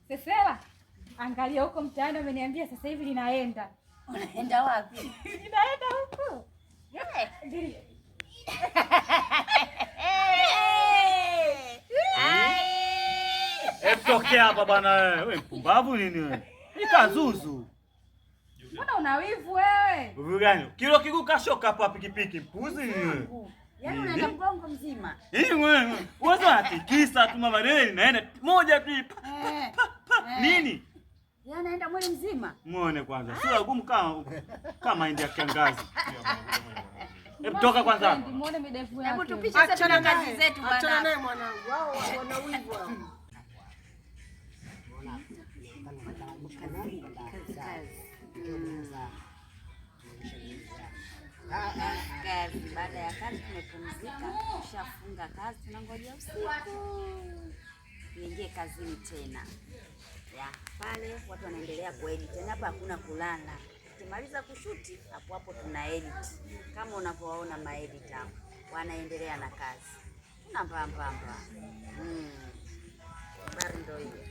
Sesela, angalia huko mtaani ameniambia sasa hivi ninaenda. Unaenda wapi? Ninaenda huko. Ndio. Tokea hapa bwana wewe. Wewe mpumbavu nini wewe? Nikazuzu. Mbona una wivu wewe? Wivu gani? Kilo kiguu kashoka hapa pikipiki. Mpuzi nini wewe? Yaani unaenda mgongo mzima. Wewe, uwezo unatikisa tu mama leo naenda moja tu. Nini? Yaani naenda mwili mzima. Muone kwanza. Sio gumu kama ndio kiangazi. Hebu toka kwanza. Muone midefu yake. Hebu tupishe sasa na kazi zetu bwana. Achana naye mwanangu. Wao wana wivu hao. Kazi. Baada ya kazi tumepumzika, tushafunga kazi, tunangoja usiku niingie kazini tena. Ya pale watu wanaendelea kuedit, tena hapa hakuna kulala. Tukimaliza kushuti hapo hapo tuna edit. Kama unavyowaona maedit hapo, wanaendelea na kazi. Tuna mbamba. Bari ndio hiyo.